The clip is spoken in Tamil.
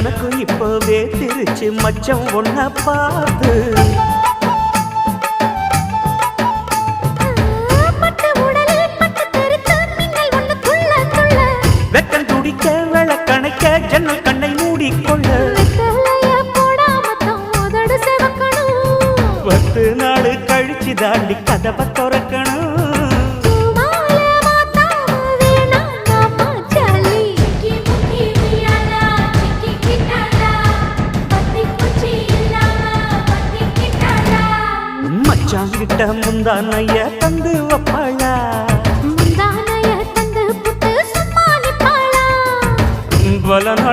எனக்கும் இப்பவே திருச்சு மச்சம் ஒன்ன பார்த்து வெக்கம் துடிக்க விளக்கணைக்க ஜன்னல் கண்ணை மூடிக்கொள்ள 10 நாள் கழிச்சு தாண்டி கதவை திறக்கணும் மச்சாங்கிட்ட முந்தானைய தந்து வப்பாளா பல நாள்